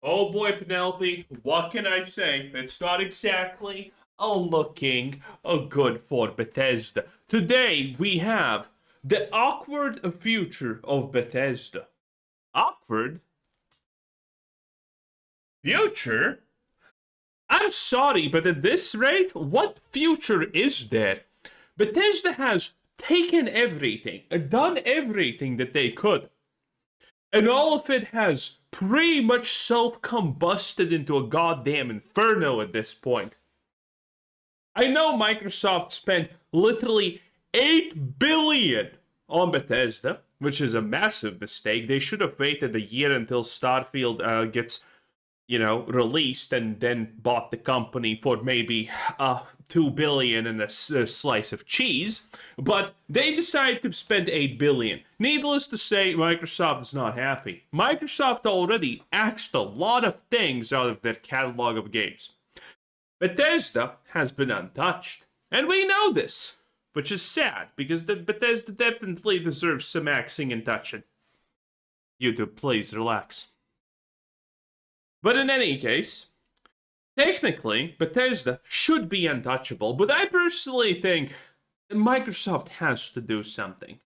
Oh boy, Penelope, what can I say? It's not exactly looking good for Bethesda. Today we have the awkward future of Bethesda. Awkward? Future? I'm sorry, but at this rate, what future is there? Bethesda has taken everything, done everything that they could, and all of it has pretty much self-combusted into a goddamn inferno at this point. I know Microsoft spent literally 8 billion on Bethesda, which is a massive mistake. They should have waited a year until Starfield gets, released and then bought the company for maybe 2 billion and a slice of cheese. But they decided to spend 8 billion. Needless to say, Microsoft is not happy. Microsoft already axed a lot of things out of their catalog of games. Bethesda has been untouched. And we know this, which is sad, because Bethesda definitely deserves some axing and touching. YouTube, please relax. But in any case, technically, Bethesda should be untouchable, but I personally think Microsoft has to do something.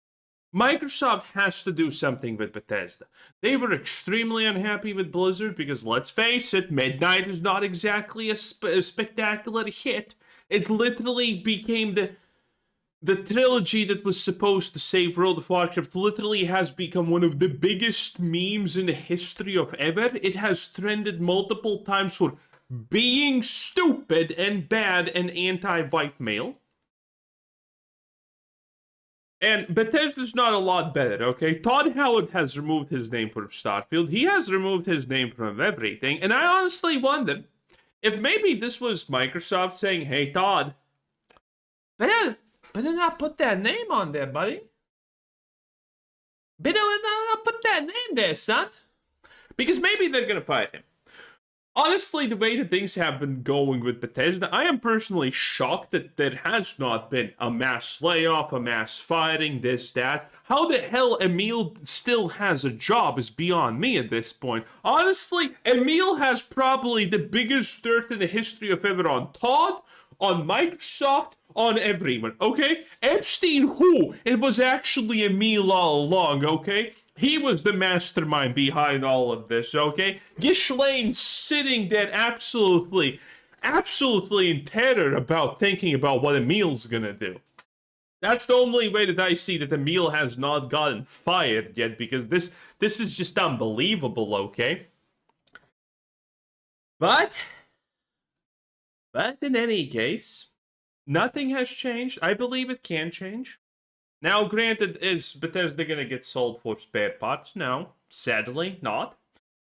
Microsoft has to do something with Bethesda. They were extremely unhappy with Blizzard because, let's face it, Midnight is not exactly a spectacular hit. It literally became the trilogy that was supposed to save World of Warcraft literally has become one of the biggest memes in the history of ever. It has trended multiple times for being stupid and bad and anti-white male. And Bethesda's not a lot better, okay? Todd Howard has removed his name from Starfield. He has removed his name from everything. And I honestly wonder if maybe this was Microsoft saying, hey, Todd, better not put that name on there, buddy. Better not put that name there, son. Because maybe they're gonna fire him. Honestly, the way that things have been going with Bethesda, I am personally shocked that there has not been a mass layoff, a mass firing, this, that. How the hell Emil still has a job is beyond me at this point. Honestly, Emil has probably the biggest dirt in the history of ever on Todd, on Microsoft, on everyone, okay? Epstein who? It was actually Emil all along, okay? He was the mastermind behind all of this, okay? Ghislaine sitting there absolutely in terror about thinking about what Emil's gonna do. That's the only way that I see that Emil has not gotten fired yet, because this is just unbelievable, okay? But in any case, nothing has changed. I believe it can change. Now, granted, is Bethesda gonna get sold for spare parts? No, sadly not.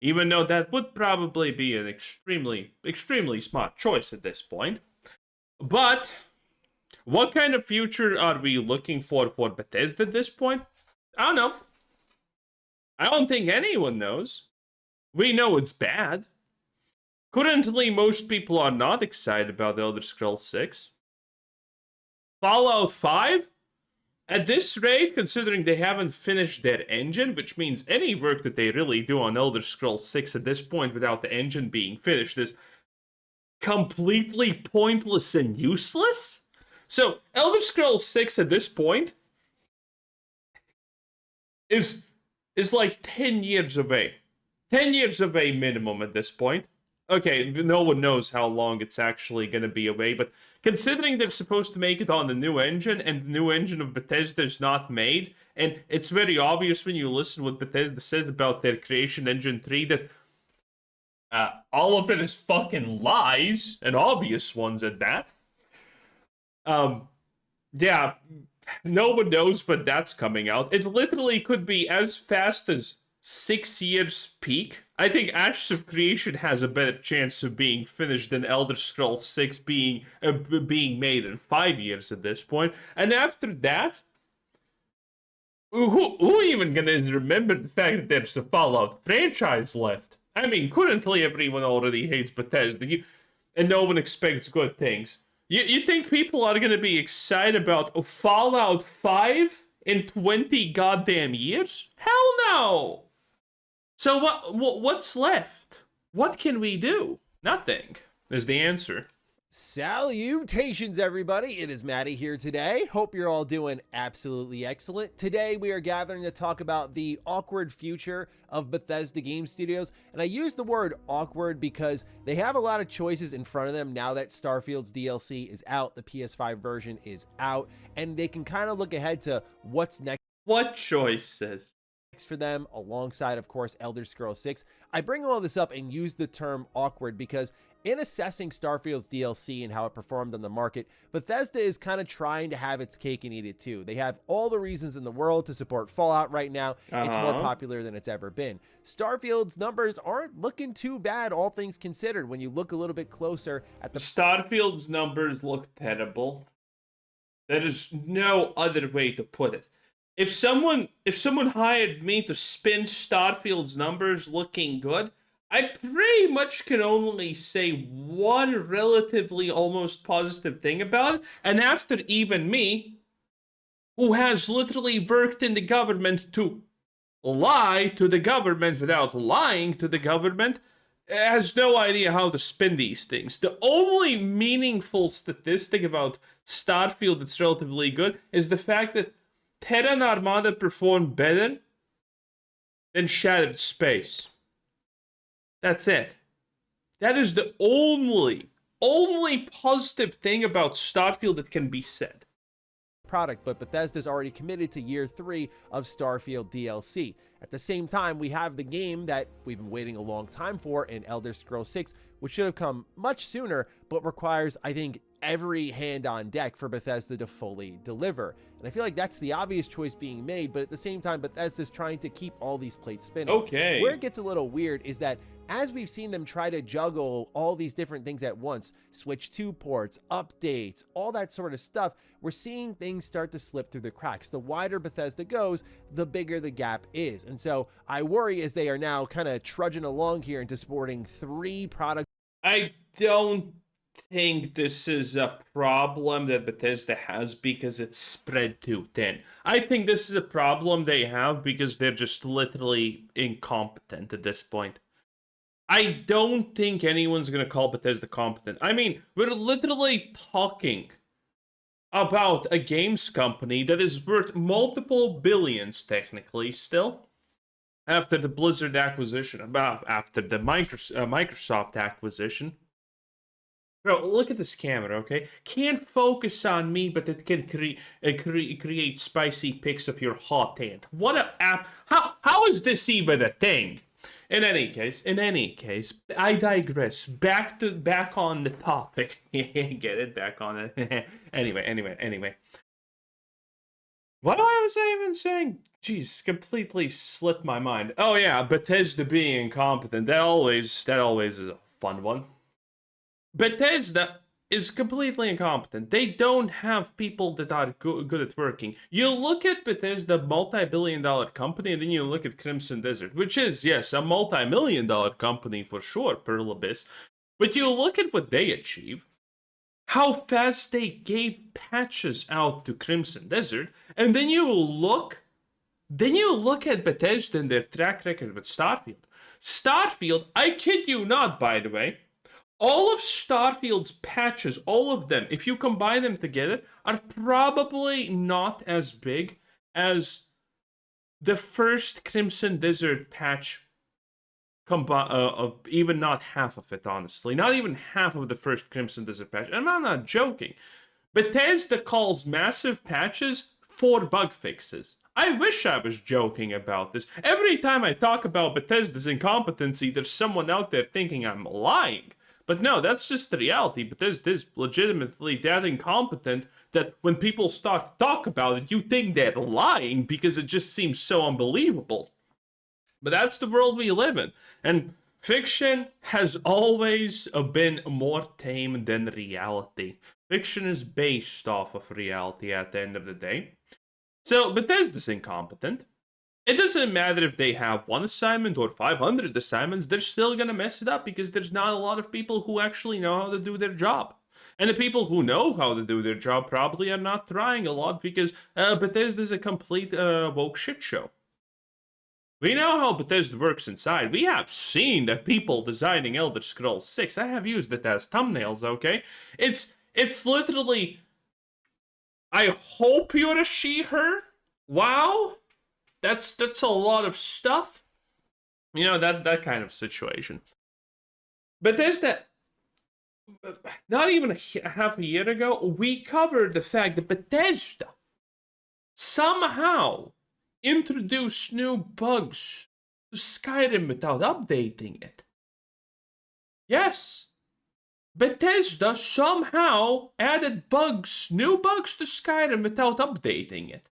Even though that would probably be an extremely smart choice at this point. But what kind of future are we looking for Bethesda at this point? I don't know. I don't think anyone knows. We know it's bad. Currently, most people are not excited about The Elder Scrolls 6. Fallout 5? At this rate, considering they haven't finished their engine, which means any work that they really do on Elder Scrolls 6 at this point without the engine being finished is completely pointless and useless? So, Elder Scrolls 6 at this point is like 10 years away. 10 years away minimum at this point. Okay, no one knows how long it's actually going to be away, but considering they're supposed to make it on the new engine, and the new engine of Bethesda is not made, and it's very obvious when you listen what Bethesda says about their Creation Engine 3 that all of it is fucking lies, and obvious ones at that. Yeah, no one knows when that's coming out. It literally could be as fast as 6 years peak. I think Ashes of Creation has a better chance of being finished than Elder Scrolls 6 being made in 5 years at this point. And after that, who even gonna remember the fact that there's a Fallout franchise left? I mean, currently everyone already hates Bethesda, and no one expects good things. You think people are gonna be excited about Fallout 5 in 20 goddamn years? Hell no! So what's left? What can we do? Nothing is the answer. Salutations, everybody. It is Maddie here today. Hope you're all doing absolutely excellent. Today, we are gathering to talk about the awkward future of Bethesda Game Studios. And I use the word awkward because they have a lot of choices in front of them now that Starfield's DLC is out, the PS5 version is out, and they can kind of look ahead to what's next. What choices? For them, alongside, of course, Elder Scrolls 6. I bring all this up and use the term awkward because in assessing Starfield's DLC and how it performed on the market, Bethesda is kind of trying to have its cake and eat it too. They have all the reasons in the world to support Fallout right now. It's more popular than it's ever been. Starfield's numbers aren't looking too bad, all things considered, when you look a little bit closer at the... Starfield's numbers look terrible. There is no other way to put it. If someone hired me to spin Starfield's numbers looking good, I pretty much can only say one relatively almost positive thing about it, and after even me, who has literally worked in the government to lie to the government without lying to the government, has no idea how to spin these things. The only meaningful statistic about Starfield that's relatively good is the fact that Terra and Armada performed better than Shattered Space. That's it. That is the only positive thing about Starfield that can be said. Product, but Bethesda's already committed to year 3 of Starfield DLC. At the same time, we have the game that we've been waiting a long time for in Elder Scrolls 6, which should have come much sooner, but requires, I think, every hand on deck for Bethesda to fully deliver. And I feel like that's the obvious choice being made, but at the same time, Bethesda's trying to keep all these plates spinning. Okay. Where it gets a little weird is that as we've seen them try to juggle all these different things at once, Switch 2 ports, updates, all that sort of stuff, we're seeing things start to slip through the cracks. The wider Bethesda goes, the bigger the gap is. And so I worry as they are now kind of trudging along here into supporting 3 products. I don't think this is a problem that Bethesda has because it's spread too thin. I think this is a problem they have because they're just literally incompetent at this point. I don't think anyone's going to call Bethesda competent. I mean, we're literally talking about a games company that is worth multiple billions, technically, still, after the Blizzard acquisition, after the Microsoft acquisition. Bro, look at this camera, okay? Can't focus on me, but it can create spicy pics of your hot hand. What a app! How is this even a thing? In any case, I digress. Back on the topic. Get it? Back on it. Anyway. What was I even saying? Jeez, completely slipped my mind. Oh yeah, Bethesda being incompetent. That always is a fun one. Bethesda is completely incompetent. They don't have people that are good at working. You look at Bethesda, multi-billion-dollar company, and then you look at Crimson Desert, which is, yes, a multi-million-dollar company for sure, Pearl Abyss. But you look at what they achieve, how fast they gave patches out to Crimson Desert, and then you look at Bethesda and their track record with Starfield. Starfield, I kid you not, by the way, all of Starfield's patches, all of them, if you combine them together, are probably not as big as the first Crimson Desert patch. Even not half of it, honestly. Not even half of the first Crimson Desert patch. And I'm not joking. Bethesda calls massive patches for bug fixes. I wish I was joking about this. Every time I talk about Bethesda's incompetency, there's someone out there thinking I'm lying. But no, that's just the reality. Bethesda is legitimately that incompetent that when people start to talk about it, you think they're lying because it just seems so unbelievable. But that's the world we live in. And fiction has always been more tame than reality. Fiction is based off of reality at the end of the day. So Bethesda's incompetent. It doesn't matter if they have 1 assignment or 500 assignments, they're still going to mess it up because there's not a lot of people who actually know how to do their job. And the people who know how to do their job probably are not trying a lot because Bethesda's a complete woke shit show. We know how Bethesda works inside. We have seen the people designing Elder Scrolls 6. I have used it as thumbnails, okay? It's literally, I hope you're a she/her. Wow. That's a lot of stuff. You know, that kind of situation. Bethesda, not even half a year ago, we covered the fact that Bethesda somehow introduced new bugs to Skyrim without updating it. Yes, Bethesda somehow added new bugs to Skyrim without updating it.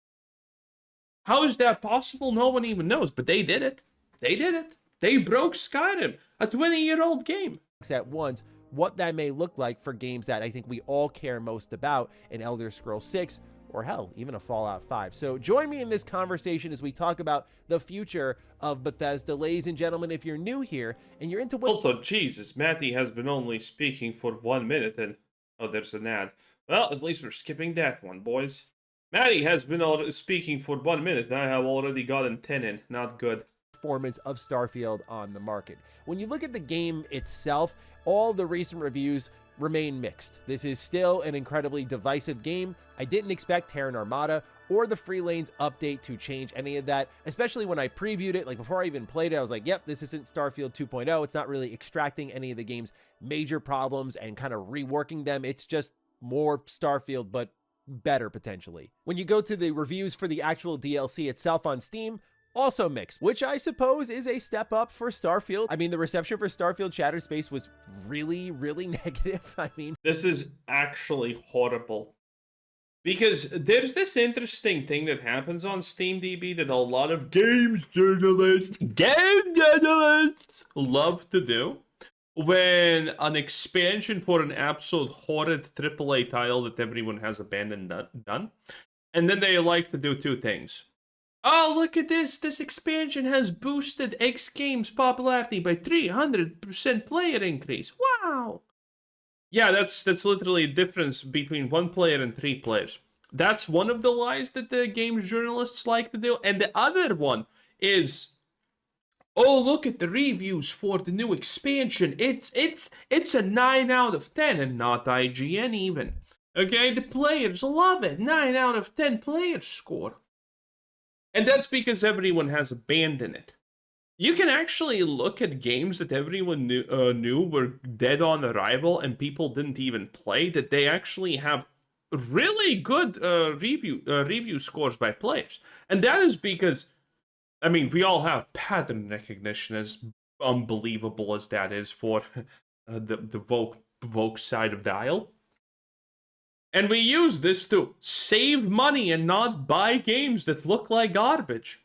How is that possible? No one even knows, but they did it. They did it. They broke Skyrim, a 20-year-old game. At once, what that may look like for games that I think we all care most about in Elder Scrolls 6, or hell, even a Fallout 5. So join me in this conversation as we talk about the future of Bethesda. Ladies and gentlemen, if you're new here and you're into what... Also, Jesus, Matty has been only speaking for 1 minute and... Oh, there's an ad. Well, at least we're skipping that one, boys. Matty has been speaking for 1 minute, and I have already gotten 10 in. Not good. Performance of Starfield on the market. When you look at the game itself, all the recent reviews remain mixed. This is still an incredibly divisive game. I didn't expect Terran Armada or the Free Lanes update to change any of that, especially when I previewed it. Like, before I even played it, I was like, yep, this isn't Starfield 2.0. It's not really extracting any of the game's major problems and kind of reworking them. It's just more Starfield, but better potentially. When you go to the reviews for the actual DLC itself on Steam, also mixed, which I suppose is a step up for Starfield. I mean, the reception for Starfield Shattered Space was really, really negative. I mean, this is actually horrible. Because there's this interesting thing that happens on SteamDB that a lot of game journalists love to do. When an expansion for an absolute horrid AAA title that everyone has abandoned done. And then they like to do two things. Oh, look at this. This expansion has boosted X Games' popularity by 300% player increase. Wow. Yeah, that's literally a difference between 1 player and 3 players. That's one of the lies that the games journalists like to do. And the other one is, oh, look at the reviews for the new expansion. It's a 9 out of 10 and not IGN even. Okay, the players love it. 9 out of 10 players score. And that's because everyone has abandoned it. You can actually look at games that everyone knew were dead on arrival and people didn't even play, that they actually have really good review scores by players. And that is because, I mean, we all have pattern recognition, as unbelievable as that is for the woke side of the aisle. And we use this to save money and not buy games that look like garbage.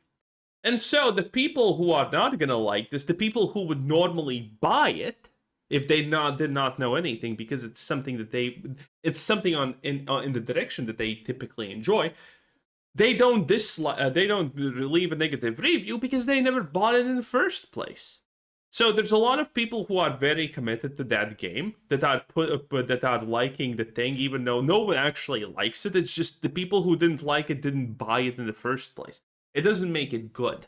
And so the people who are not going to like this, the people who would normally buy it, if they did not know anything, because it's something that it's something in the direction that they typically enjoy, they don't leave a negative review because they never bought it in the first place. So there's a lot of people who are very committed to that game, that are liking the thing, even though no one actually likes it. It's just the people who didn't like it didn't buy it in the first place. It doesn't make it good.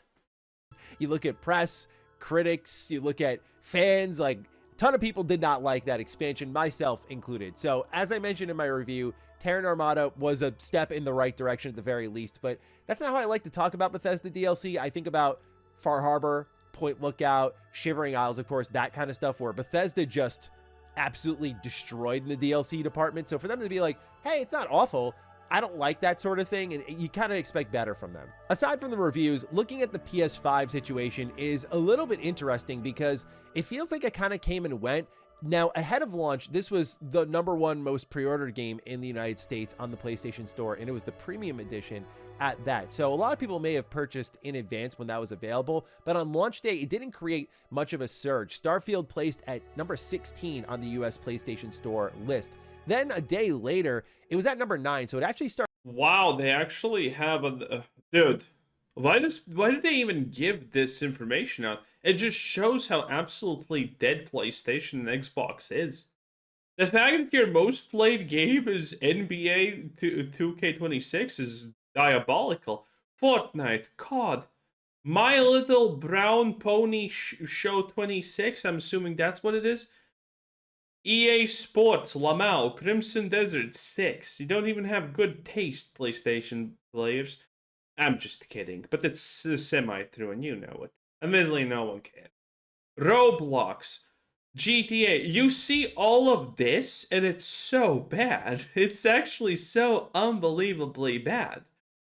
You look at press, critics, you look at fans, like a ton of people did not like that expansion, myself included. So as I mentioned in my review, Terran Armada was a step in the right direction at the very least, but that's not how I like to talk about Bethesda DLC. I think about Far Harbor, Point Lookout, Shivering Isles, of course, that kind of stuff where Bethesda just absolutely destroyed in the DLC department. So for them to be like, hey, it's not awful, I don't like that sort of thing, and you kind of expect better from them. Aside from the reviews, looking at the PS5 situation is a little bit interesting because it feels like it kind of came and went. Now, ahead of launch, this was the #1 most pre-ordered game in the United States on the PlayStation Store, and it was the premium edition at that. So a lot of people may have purchased in advance when that was available, but on launch day, it didn't create much of a surge. Starfield placed at number 16 on the US PlayStation Store list. Then a day later, it was at number 9, so it actually started. Wow, they actually have a dude. Why did they even give this information out? It just shows how absolutely dead PlayStation and Xbox is. The fact that your most played game is NBA 2K26 is diabolical. Fortnite, COD, My Little Brown Pony Show 26, I'm assuming that's what it is. EA Sports, Lamau, Crimson Desert 6. You don't even have good taste, PlayStation players. I'm just kidding, but it's semi-true and you know it. Admittedly, no one cares. Roblox, GTA. You see all of this, and it's so bad. It's actually so unbelievably bad.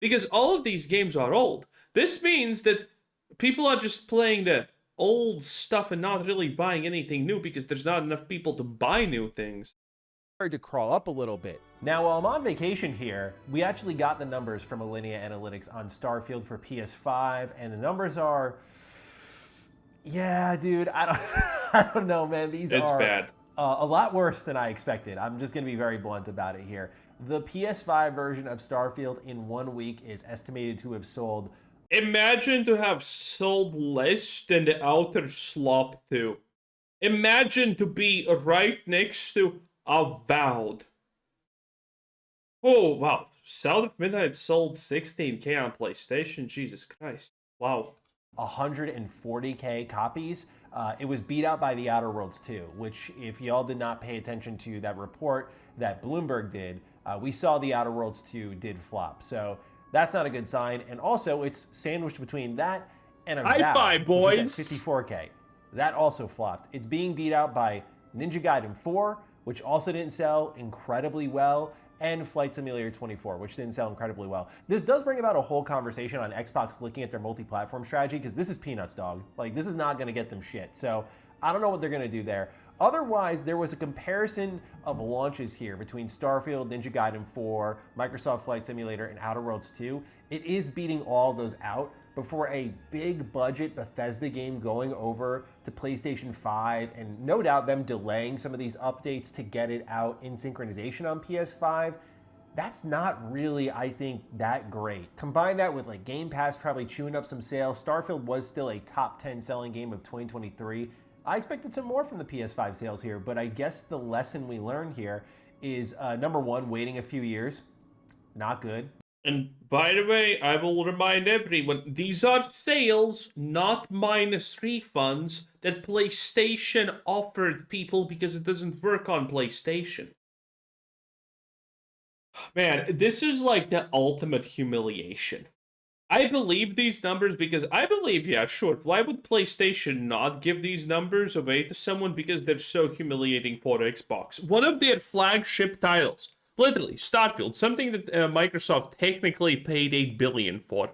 Because all of these games are old. This means that people are just playing the old stuff and not really buying anything new because there's not enough people to buy new things. To crawl up a little bit. Now, while I'm on vacation here, we actually got the numbers from Alinea Analytics on Starfield for PS5, and the numbers are, yeah, dude, I don't, I don't know, man. These It's are bad. A lot worse than I expected. I'm just gonna be very blunt about it here. The PS5 version of Starfield in 1 week is estimated to have sold. Imagine to have sold less than the Outer Slop 2. Imagine to be right next to Avowed. Oh, wow. South of Midnight sold 16K on PlayStation. Jesus Christ. Wow. 140K copies. It was beat out by The Outer Worlds 2, which, if y'all did not pay attention to that report that Bloomberg did, we saw The Outer Worlds 2 did flop. So that's not a good sign. And also, it's sandwiched between that and Hi-fi, boys. which is at 54K. That also flopped. It's being beat out by Ninja Gaiden 4, which also didn't sell incredibly well, and Flight Simulator 24, which didn't sell incredibly well. This does bring about a whole conversation on Xbox looking at their multi-platform strategy, because this is peanuts, dog. Like, this is not gonna get them shit. So I don't know what they're gonna do there. Otherwise, there was a comparison of launches here between Starfield, Ninja Gaiden 4, Microsoft Flight Simulator, and Outer Worlds 2. It is beating all those out, but for a big budget Bethesda game going over to PlayStation 5, and no doubt them delaying some of these updates to get it out in synchronization on PS5, that's not really, I think, that great. Combine that with like Game Pass probably chewing up some sales. Starfield was still a top 10 selling game of 2023. I expected some more from the PS5 sales here, but I guess the lesson we learned here is number one, waiting a few years, not good. And by the way, I will remind everyone, these are sales, not minus refunds that PlayStation offered people because it doesn't work on PlayStation. Man, this is like the ultimate humiliation. I believe these numbers because I believe, yeah, sure. Why would PlayStation not give these numbers away to someone? Because they're so humiliating for Xbox. One of their flagship titles, literally, Starfield, something that Microsoft technically paid $8 billion for,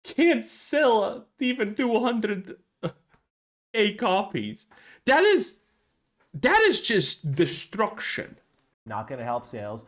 can't sell even 200 copies. That is just destruction. Not going to help sales.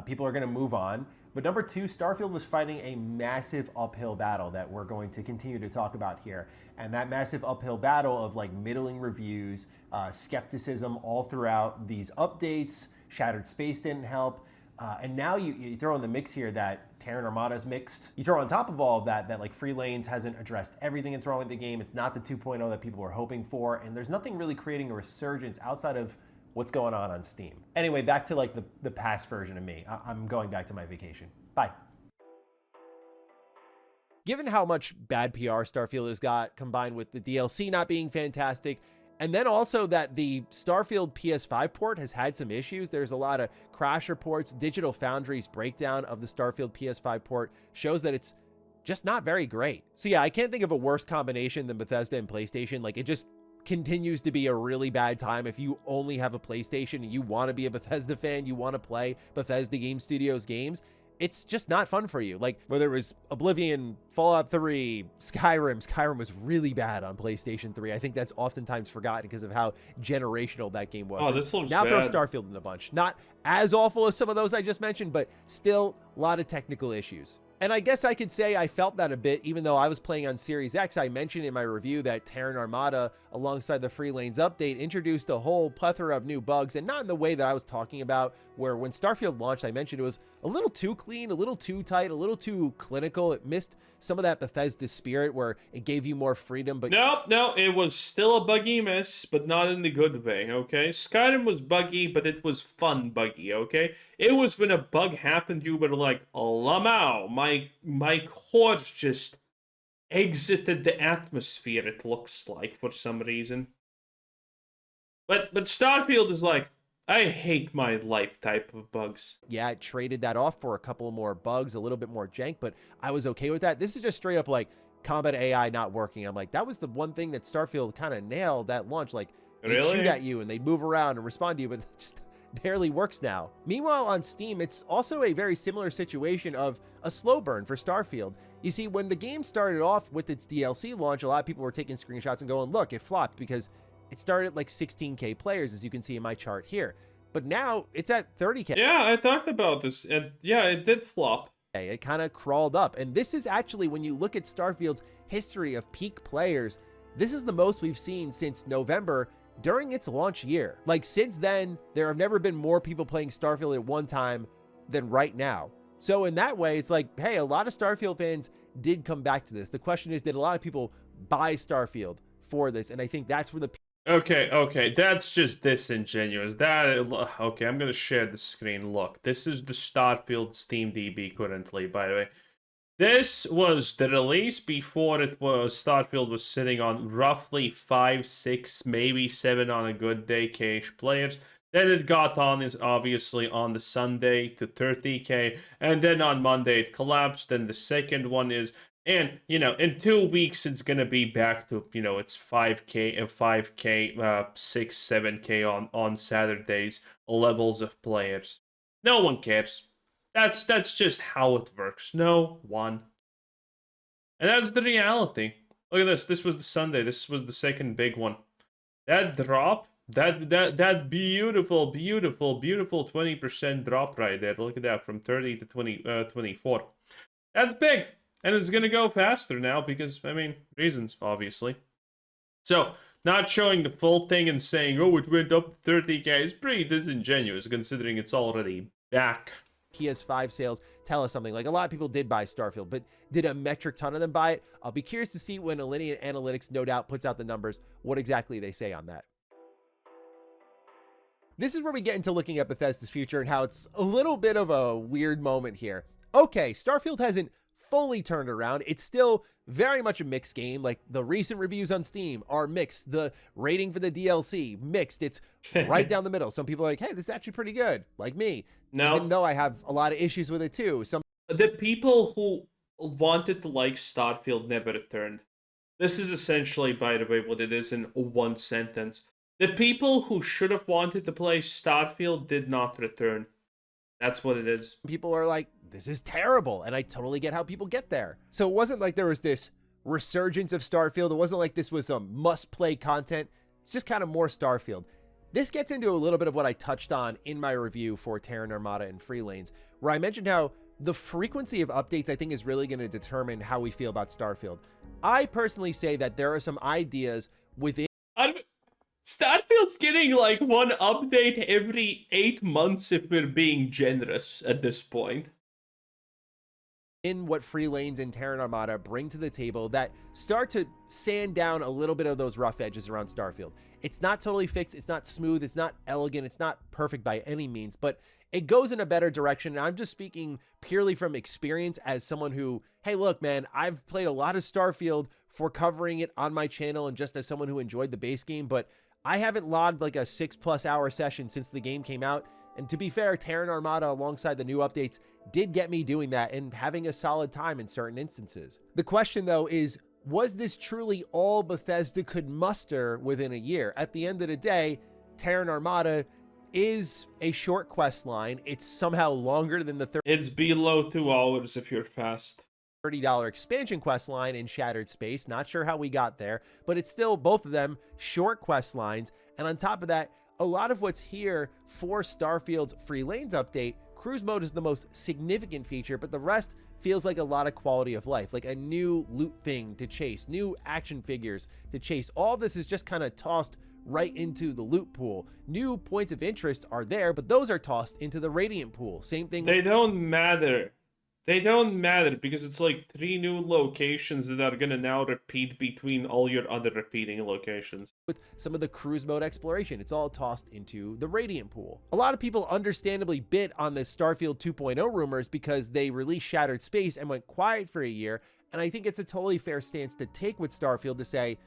People are going to move on. But number two, Starfield was fighting a massive uphill battle that we're going to continue to talk about here. And that massive uphill battle of like middling reviews, skepticism all throughout these updates, Shattered Space didn't help. And now you throw in the mix here that Terran Armada's mixed. You throw on top of all of that like Free Lanes hasn't addressed everything that's wrong with the game. It's not the 2.0 that people were hoping for. And there's nothing really creating a resurgence outside of what's going on Steam. Anyway, back to like the past version of me. I'm going back to my vacation. Bye. Given how much bad PR Starfield has got, combined with the DLC not being fantastic, and then also that the Starfield PS5 port has had some issues. There's a lot of crash reports. Digital Foundry's breakdown of the Starfield PS5 port shows that it's just not very great. So yeah, I can't think of a worse combination than Bethesda and PlayStation. Like, it just continues to be a really bad time if you only have a PlayStation and you want to be a Bethesda fan, you want to play Bethesda Game Studios games. It's just not fun for you. Like, whether it was Oblivion, Fallout 3, Skyrim was really bad on PlayStation 3. I think that's oftentimes forgotten because of how generational that game was. Oh, this looks now bad. Throw Starfield in a bunch. Not as awful as some of those I just mentioned, but still a lot of technical issues. And I guess I could say I felt that a bit, even though I was playing on Series X. I mentioned in my review that Terran Armada, alongside the Free Lanes update, introduced a whole plethora of new bugs, and not in the way that I was talking about, where when Starfield launched, I mentioned it was a little too clean, a little too tight, a little too clinical. It missed some of that Bethesda spirit where it gave you more freedom. But No, it was still a buggy mess, but not in the good way, okay? Skyrim was buggy, but it was fun buggy, okay? It was when a bug happened, you were like, oh, lamau, my core's just exited the atmosphere, it looks like, for some reason. But Starfield is like, I hate my life type of bugs. Yeah, it traded that off for a couple more bugs, a little bit more jank, but I was okay with that. This is just straight up like combat AI not working. I'm like, that was the one thing that Starfield kind of nailed that launch. Like, they'd shoot at you and they'd move around and respond to you, but it just barely works now. Meanwhile, on Steam, it's also a very similar situation of a slow burn for Starfield. You see, when the game started off with its DLC launch, a lot of people were taking screenshots and going, look, it flopped because it started at like 16K players, as you can see in my chart here. But now it's at 30K. Yeah, I talked about this, and yeah, it did flop. It kind of crawled up. And this is actually, when you look at Starfield's history of peak players, this is the most we've seen since November during its launch year. Like, since then, there have never been more people playing Starfield at one time than right now. So in that way, it's like, hey, a lot of Starfield fans did come back to this. The question is, did a lot of people buy Starfield for this? And I think that's where the Okay, that's just disingenuous. Okay, I'm gonna share the screen. Look, this is the Starfield Steam DB currently, by the way. This was the release before Starfield was sitting on roughly 5, 6, maybe 7 on a good day K-ish players. Then it got on, is obviously on the Sunday to 30K, and then on Monday it collapsed. Then the second one is, and in 2 weeks it's gonna be back to it's 5K and 5K, 6, 7K on Saturdays levels of players. No one cares. That's just how it works. No one. And that's the reality. Look at this. This was the Sunday. This was the second big one. That drop, that beautiful 20% drop right there. Look at that, from 30 to 24. That's big. And it's going to go faster now because, I mean, reasons, obviously. So, not showing the full thing and saying, oh, it went up 30K is pretty disingenuous considering it's already back. PS5 sales tell us something. Like, a lot of people did buy Starfield, but did a metric ton of them buy it? I'll be curious to see when Alinea Analytics no doubt puts out the numbers, what exactly they say on that. This is where we get into looking at Bethesda's future and how it's a little bit of a weird moment here. Okay, Starfield hasn't fully turned around. It's still very much a mixed game. Like, the recent reviews on Steam are mixed. The rating for the DLC, mixed. It's right down the middle. Some people are like, hey, this is actually pretty good, like me. No. Even though I have a lot of issues with it too. The people who wanted to like Starfield never returned. This is essentially, by the way, what it is in one sentence. The people who should have wanted to play Starfield did not return. That's what it is. People are like, this is terrible. And I totally get how people get there. So it wasn't like there was this resurgence of Starfield. It wasn't like this was some must-play content. It's just kind of more Starfield. This gets into a little bit of what I touched on in my review for Terran Armada and Free Lanes, where I mentioned how the frequency of updates, I think, is really going to determine how we feel about Starfield. I personally say that there are some ideas within... Starfield's getting like one update every 8 months if we're being generous at this point. In what Free Lanes and Terran Armada bring to the table that start to sand down a little bit of those rough edges around Starfield. It's not totally fixed, it's not smooth, it's not elegant, it's not perfect by any means, but it goes in a better direction. And I'm just speaking purely from experience as someone who, hey, look, man, I've played a lot of Starfield for covering it on my channel and just as someone who enjoyed the base game, but I haven't logged like a 6+ hour session since the game came out. And to be fair, Terran Armada alongside the new updates did get me doing that and having a solid time in certain instances. The question though is, was this truly all Bethesda could muster within a year? At the end of the day, Terran Armada is a short quest line. It's somehow longer than the It's below 2 hours if you're fast. $30 expansion quest line in Shattered Space. Not sure how we got there, but it's still both of them short quest lines. And on top of that, a lot of what's here for Starfield's Free Lanes update, cruise mode is the most significant feature, but the rest feels like a lot of quality of life, like a new loot thing to chase, new action figures to chase. All this is just kind of tossed right into the loot pool. New points of interest are there, but those are tossed into the Radiant pool. Same thing. They don't matter. They don't matter because it's like 3 new locations that are gonna now repeat between all your other repeating locations. With some of the cruise mode exploration, it's all tossed into the Radiant pool. A lot of people understandably bit on the Starfield 2.0 rumors because they released Shattered Space and went quiet for a year, And I think it's a totally fair stance to take with Starfield to say,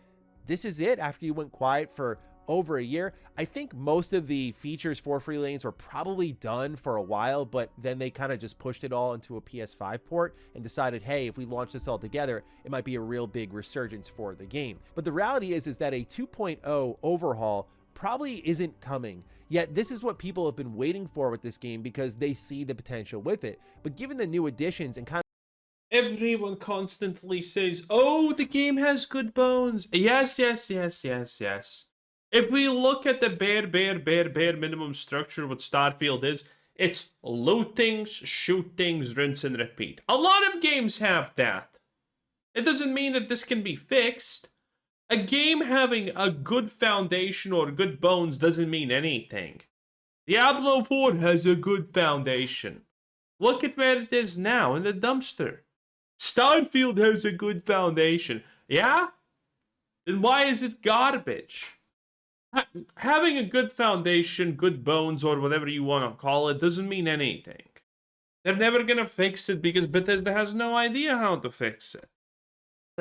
this is it after you went quiet for over a year. I think most of the features for Free Lanes were probably done for a while, but then they kind of just pushed it all into a PS5 port and decided, hey, if we launch this all together, it might be a real big resurgence for the game. But the reality is that a 2.0 overhaul probably isn't coming. Yet this is what people have been waiting for with this game because they see the potential with it. But given the new additions and kind of everyone constantly says, oh, the game has good bones. Yes, yes, yes, yes, yes. If we look at the bare minimum structure, what Starfield is, it's loot things, shoot things, rinse and repeat. A lot of games have that. It doesn't mean that this can be fixed. A game having a good foundation or good bones doesn't mean anything. Diablo 4 has a good foundation. Look at where it is now, in the dumpster. Starfield has a good foundation. Yeah? Then why is it garbage? Having a good foundation, good bones, or whatever you want to call it, doesn't mean anything. They're never gonna fix it because Bethesda has no idea how to fix it.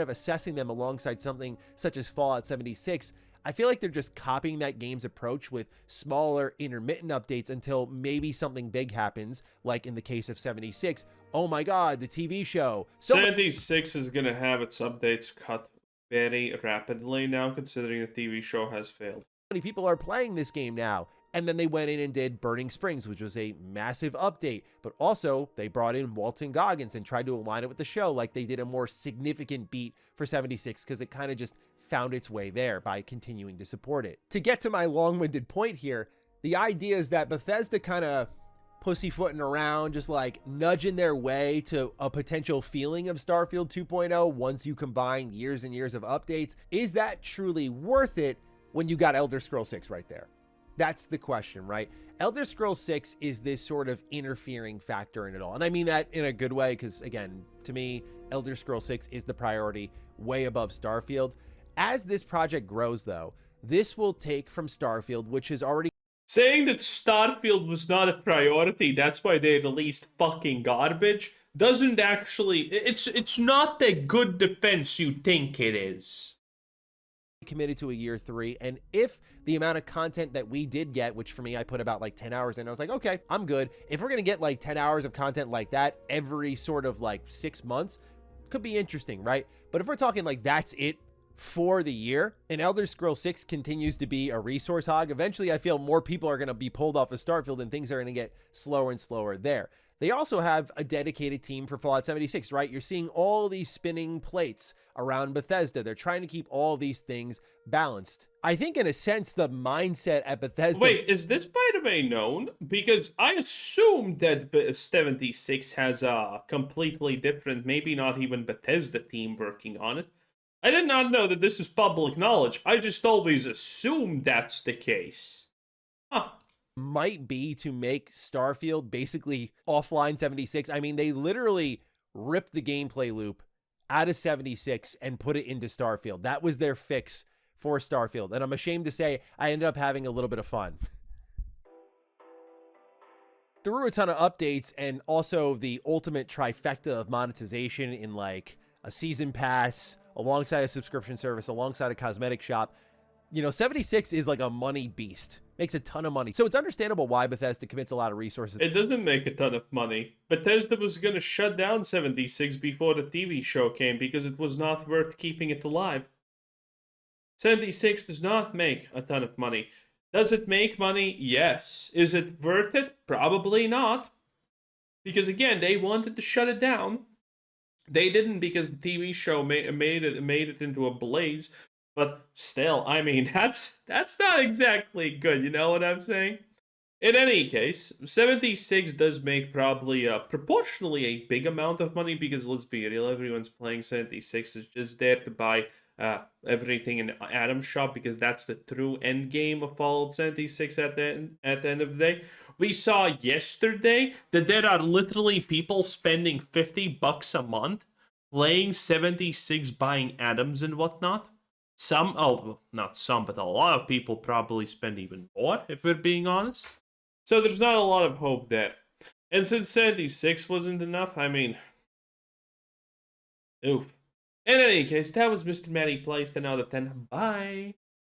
of assessing them alongside something such as Fallout 76, I feel like they're just copying that game's approach with smaller, intermittent updates until maybe something big happens, like in the case of 76. Oh my god, the TV show. 76 is gonna have its updates cut very rapidly now, considering the TV show has failed. Many people are playing this game now. And then they went in and did Burning Springs, which was a massive update. But also, they brought in Walton Goggins and tried to align it with the show like they did a more significant beat for 76 because it kind of just found its way there by continuing to support it. To get to my long-winded point here, the idea is that Bethesda kind of pussyfooting around, just like nudging their way to a potential feeling of Starfield 2.0 once you combine years and years of updates. Is that truly worth it when you got Elder Scrolls 6 right there? That's the question, right? Elder Scrolls 6 is this sort of interfering factor in it all. And I mean that in a good way because, again, to me, Elder Scrolls 6 is the priority way above Starfield. As this project grows, though, this will take from Starfield, which is already... Saying that Starfield was not a priority, that's why they released fucking garbage, doesn't actually... It's not the good defense you think it is. Committed to a year 3, and if the amount of content that we did get, which for me I put about like 10 hours in, I was like, okay, I'm good. If we're gonna get like 10 hours of content like that every sort of like 6 months, could be interesting, right? But if we're talking like that's it for the year and Elder Scrolls 6 continues to be a resource hog, eventually I feel more people are going to be pulled off of Starfield and things are going to get slower and slower there. They also have a dedicated team for Fallout 76, right? You're seeing all these spinning plates around Bethesda. They're trying to keep all these things balanced. I think in a sense, the mindset at Bethesda... Wait, is this by the way known? Because I assumed that 76 has a completely different, maybe not even Bethesda team working on it. I did not know that this is public knowledge. I just always assumed that's the case. Huh. Might be to make Starfield basically offline 76. I mean, they literally ripped the gameplay loop out of 76 and put it into Starfield. That was their fix for Starfield. And I'm ashamed to say I ended up having a little bit of fun. Through a ton of updates and also the ultimate trifecta of monetization in like a season pass, alongside a subscription service, alongside a cosmetic shop, you know, 76 is like a money beast. Makes a ton of money. So it's understandable why Bethesda commits a lot of resources. It doesn't make a ton of money. Bethesda was going to shut down 76 before the TV show came because it was not worth keeping it alive. 76 does not make a ton of money. Does it make money? Yes. Is it worth it? Probably not. Because again, they wanted to shut it down. They didn't because the TV show made it into a blaze. But still, I mean, that's not exactly good, you know what I'm saying? In any case, 76 does make probably proportionally a big amount of money because let's be real, everyone's playing 76 is just there to buy everything in Adam's shop because that's the true end game of Fallout 76 at the end of the day. We saw yesterday that there are literally people spending $50 a month playing 76, buying Adams and whatnot. Some, oh, not some, but a lot of people probably spend even more, if we're being honest. So there's not a lot of hope there. And since 76 wasn't enough, I mean, Oof. In any case, that was Mr. Manny Plays 10 out of 10. Bye.